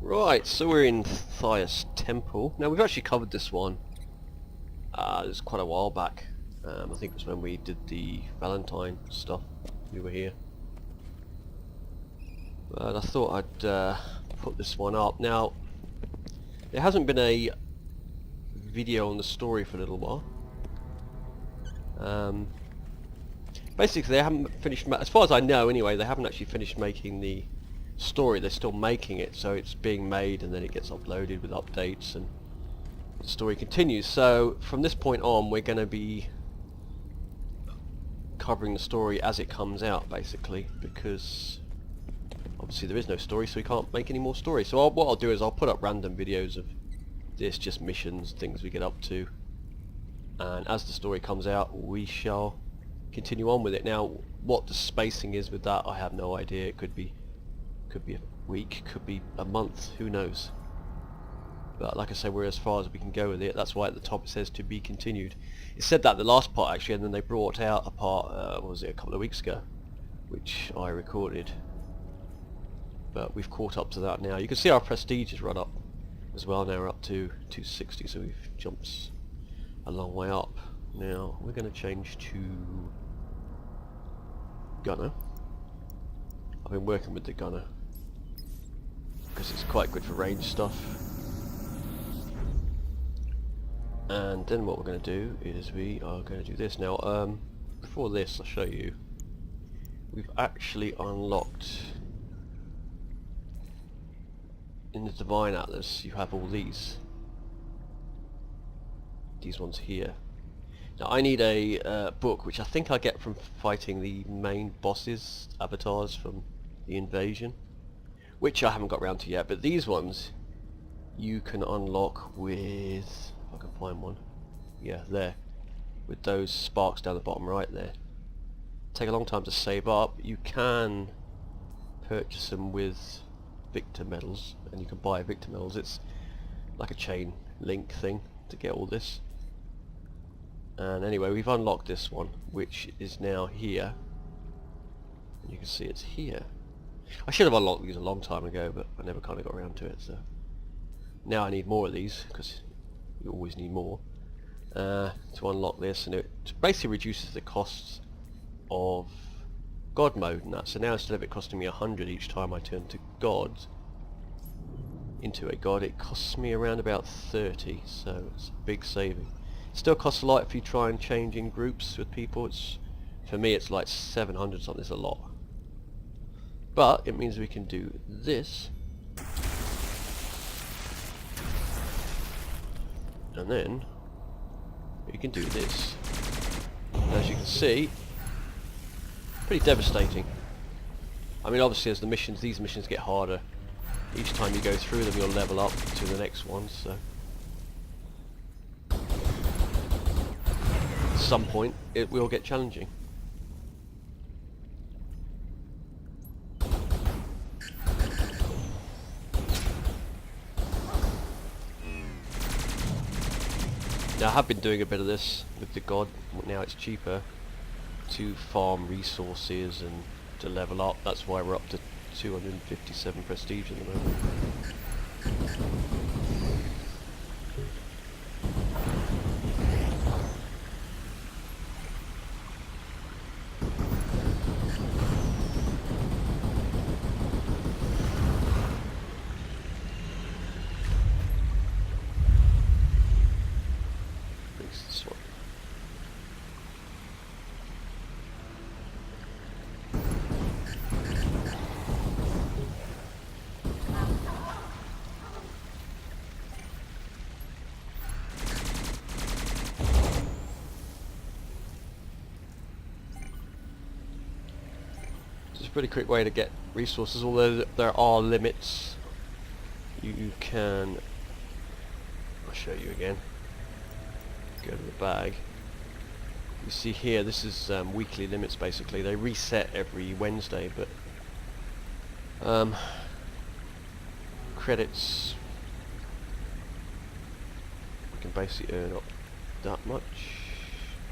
Right, so we're in Thias Temple. Now we've actually covered this one. It was quite a while back. I think it was when we did the Valentine stuff. We were here. But I thought I'd put this one up. Now, there hasn't been a video on the story for a little while. Basically, they haven't finished, as far as I know anyway, they haven't actually finished making the story. They're still making it, so it's being made and then it gets uploaded with updates and the story continues. So from this point on we're going to be covering the story as it comes out, basically, because obviously there is no story, so we can't make any more stories. So what I'll do is I'll put up random videos of this, just missions, things we get up to, and as the story comes out we shall continue on with it. Now what the spacing is with that I have no idea. It could be a week, could be a month, who knows. But like I say, we're as far as we can go with it. That's why at the top it says to be continued. It said that the last part actually, and then they brought out a part, what was it, a couple of weeks ago, which I recorded. But we've caught up to that now. You can see our prestige has run up as well now. We're up to 260, so we've jumped a long way up. Now we're going to change to Gunner. I've been working with the Gunner because it's quite good for range stuff. And then what we're going to do is we are going to do this. Now before this I'll show you, we've actually unlocked in the Divine Atlas. You have all these ones here. Now I need a book, which I think I get from fighting the main bosses, avatars from the invasion, which I haven't got around to yet, but these ones you can unlock with, if I can find one, yeah, there, with those sparks down the bottom right there. Take a long time to save up. You can purchase them with victor medals, and you can buy victor medals. It's like a chain link thing to get all this. And anyway, we've unlocked this one, which is now here, and you can see it's here. I should have unlocked these a long time ago, but I never kind of got around to it, so now I need more of these, because you always need more to unlock this, and it basically reduces the costs of God mode and that. So now instead of it costing me 100 each time I turn to God, into a God, it costs me around about 30, so it's a big saving. It still costs a lot if you try and change in groups with people. It's, for me it's like 700 something, it's a lot. But it means we can do this, and then we can do this. And as you can see, pretty devastating. I mean, obviously as these missions get harder, each time you go through them you'll level up to the next one, so at some point it will get challenging. Now I have been doing a bit of this with the God. Now it's cheaper to farm resources and to level up. That's why we're up to 257 prestige at the moment. This one. It's a pretty quick way to get resources, although there are limits. You can, I'll show you again, go to the bag. You see here, this is weekly limits basically. They reset every Wednesday, but credits, we can basically earn up that much.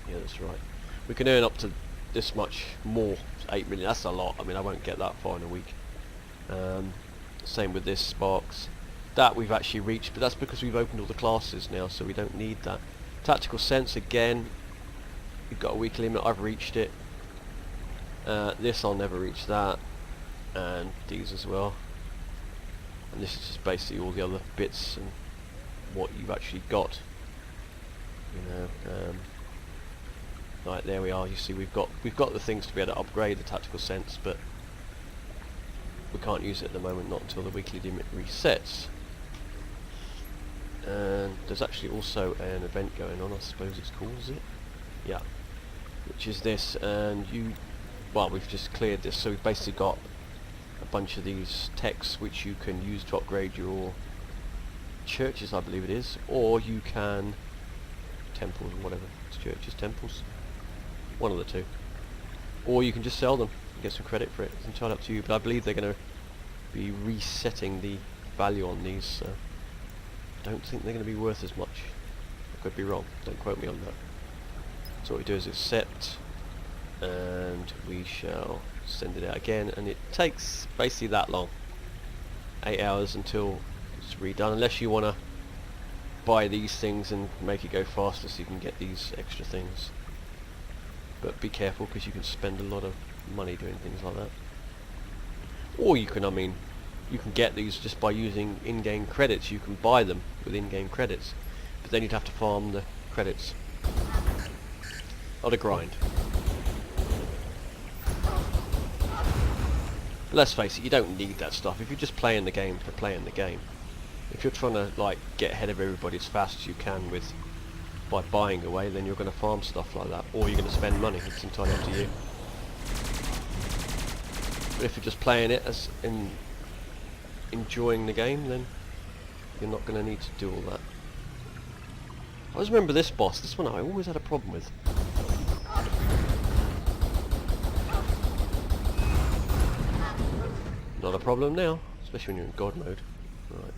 Yeah, that's right. We can earn up to this much more, 8 million. That's a lot. I mean, I won't get that far in a week. Same with this sparks. that we've actually reached, but that's because we've opened all the classes now, so we don't need that. Tactical sense, again, you've got a week limit. I've reached it. This I'll never reach that, and these as well. And this is just basically all the other bits and what you've actually got. You know, right, there we are. You see, we've got the things to be able to upgrade the tactical sense, but we can't use it at the moment, not until the weekly limit resets. And there's actually also an event going on, I suppose it's called, is it? Yeah. Which is this, and well, we've just cleared this, so we've basically got a bunch of these texts which you can use to upgrade your churches, I believe it is, or you can temples or whatever. It's churches, temples, one of the two, or you can just sell them and get some credit for it. It's entirely up to you, but I believe they're going to be resetting the value on these, so I don't think they're going to be worth as much. I could be wrong, don't quote me on that. So what we do is accept, and we shall send it out again, and it takes basically that long, 8 hours until it's redone, unless you want to buy these things and make it go faster so you can get these extra things. But be careful, because you can spend a lot of money doing things like that. Or you can, I mean, you can get these just by using in-game credits. You can buy them with in-game credits, but then you'd have to farm the credits. Not a grind. But let's face it, you don't need that stuff. If you're just playing the game for playing the game, if you're trying to like get ahead of everybody as fast as you can by buying away, then you're going to farm stuff like that, or you're going to spend money. It's entirely up to you. But if you're just playing it as enjoying the game, then you're not going to need to do all that. I always remember this boss. This one I always had a problem with. Not a problem now, especially when you're in God mode. Right.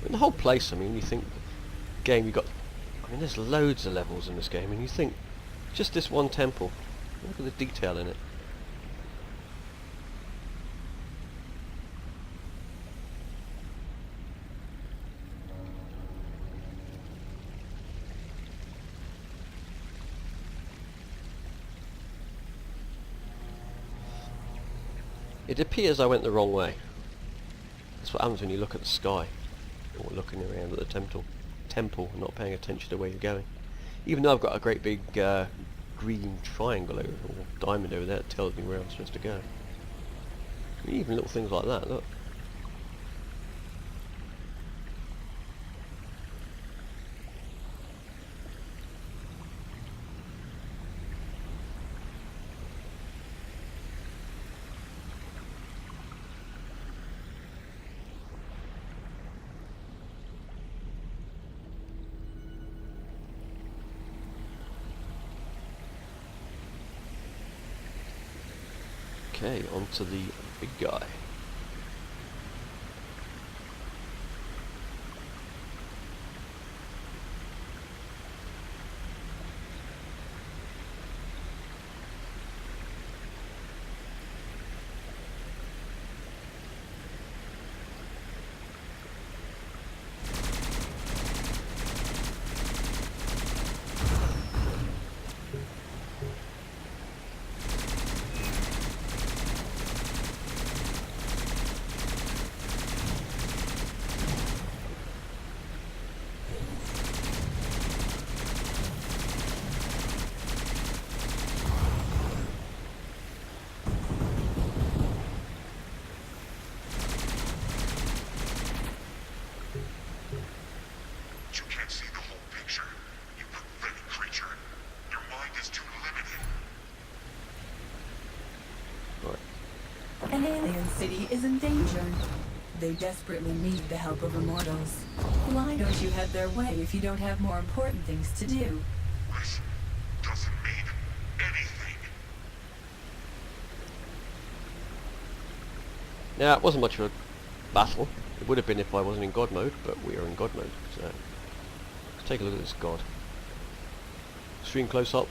In the whole place, I mean, you think game you got. I mean, there's loads of levels in this game, and you think just this one temple. Look at the detail in it. It appears I went the wrong way. That's what happens when you look at the sky, or looking around at the temple, and not paying attention to where you're going. Even though I've got a great big green triangle over, or diamond over there that tells me where I'm supposed to go. I mean, even little things like that, look. Okay, on to the big guy. An alien city is in danger. They desperately need the help of immortals. Why don't you head their way if you don't have more important things to do? This doesn't mean anything. Now, it wasn't much of a battle. It would have been if I wasn't in God mode, but we are in God mode. So let's take a look at this God. Stream close up.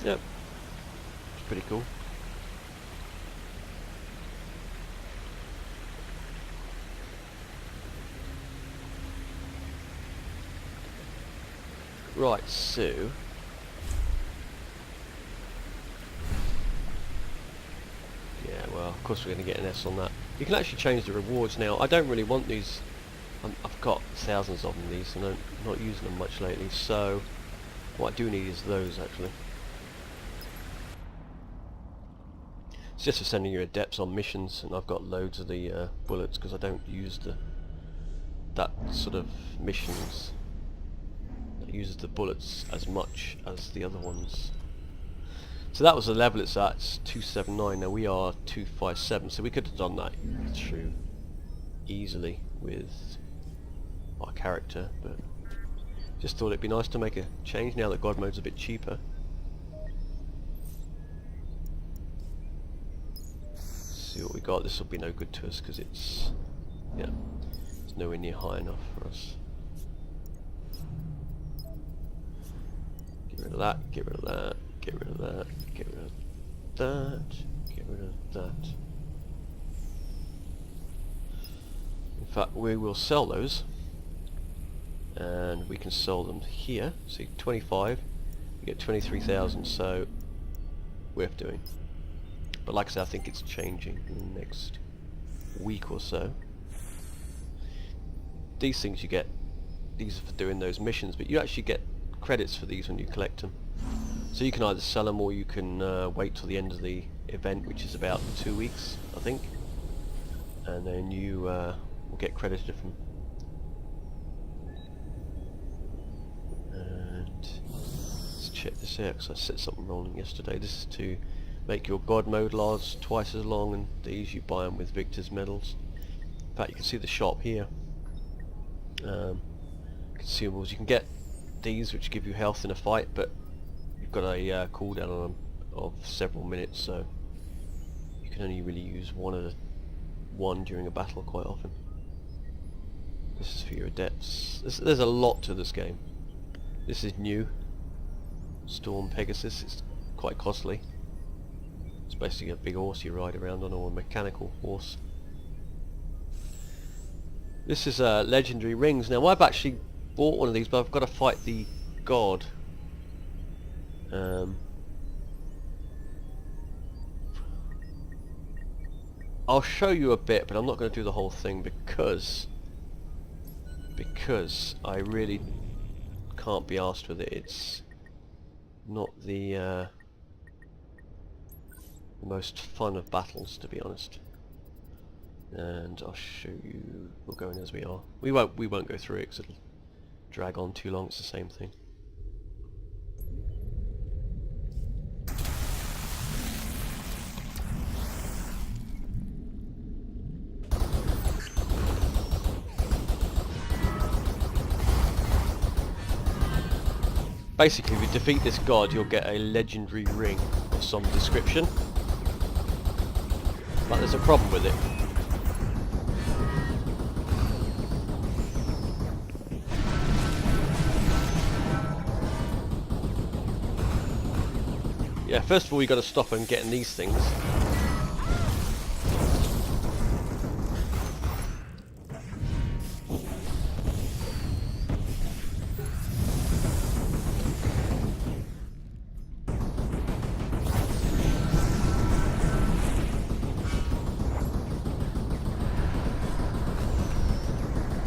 Yep, it's pretty cool. Right, so yeah, well, of course we're going to get an S on that. You can actually change the rewards now. I don't really want these. I've got thousands of them, these, and I'm not using them much lately. So what I do need is those actually. It's just for sending your adepts on missions, and I've got loads of the bullets because I don't use that sort of missions that uses the bullets as much as the other ones. So that was the level it's at. It's 279. Now we are 257. So we could have done that through easily with our character, but just thought it'd be nice to make a change now that God mode's a bit cheaper. See what we got. This will be no good to us because it's nowhere near high enough for us. Get rid of that, get rid of that, get rid of that, get rid of that, get rid of that. In fact, we will sell those, and we can sell them here. See, 25, you get 23,000, so worth doing. But like I said, I think it's changing in the next week or so. These things you get, these are for doing those missions, but you actually get credits for these when you collect them. So you can either sell them or you can wait till the end of the event, which is about 2 weeks, I think. And then you will get credited from. And let's check this out because I set something wrong yesterday. This is to make your God mode last twice as long, and these you buy them with Victor's medals. In fact, you can see the shop here. Consumables. You can get these which give you health in a fight, but you've got a cooldown on them of several minutes, so you can only really use one during a battle quite often. This is for your adepts. There's a lot to this game. This is new. Storm Pegasus. It's quite costly. It's basically a big horse you ride around on, or a mechanical horse. This is legendary rings. Now I've actually bought one of these, but I've got to fight the god. I'll show you a bit, but I'm not going to do the whole thing because I really can't be arsed with it. It's not the most fun of battles, to be honest. And I'll show you. We'll go in as we are. We won't go through it because it'll drag on too long. It's the same thing. Basically, if you defeat this god, you'll get a legendary ring of some description. But there's a problem with it. Yeah, first of all, you got to stop them getting these things.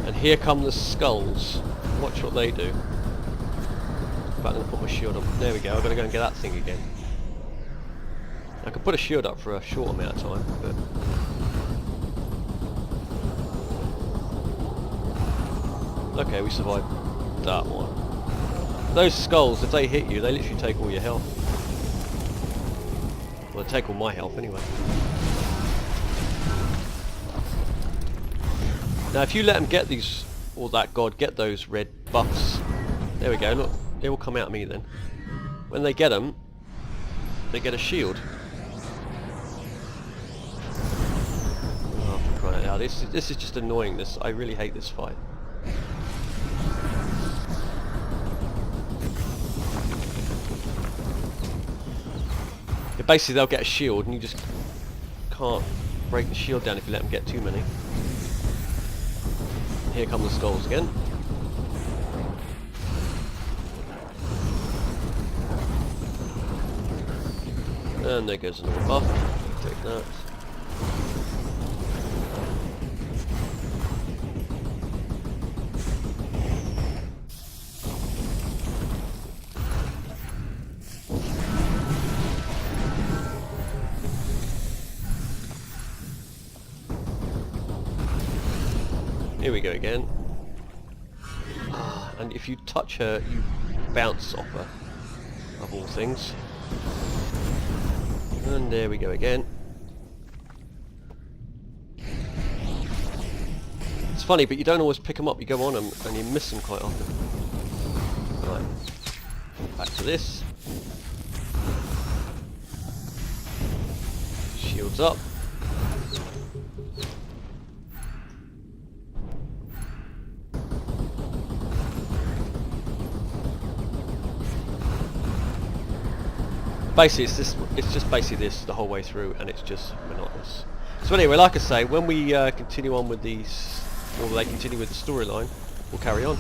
And here come the skulls. Watch what they do. But I'm going to put my shield on. There we go. I've got to go and get that thing again. I could put a shield up for a short amount of time, but okay, we survived that one. Those skulls, if they hit you, they literally take all your health. Well, they take all my health anyway. Now, if you let them get these, or that god get those red buffs, there we go. Look, they will come out of me then. When they get them, they get a shield. Oh, this is just annoying. I really hate this fight. Yeah, basically, they'll get a shield, and you just can't break the shield down if you let them get too many. Here come the skulls again. And there goes another buff. Take that. Here we go again. And if you touch her, you bounce off her, of all things. And there we go again. It's funny, but you don't always pick them up. You go on them and you miss them quite often. Right, back to this. Shields up. Basically, it's just basically this the whole way through, and it's just monotonous. So anyway, like I say, when we continue on with these, or they continue with the storyline, we'll carry on.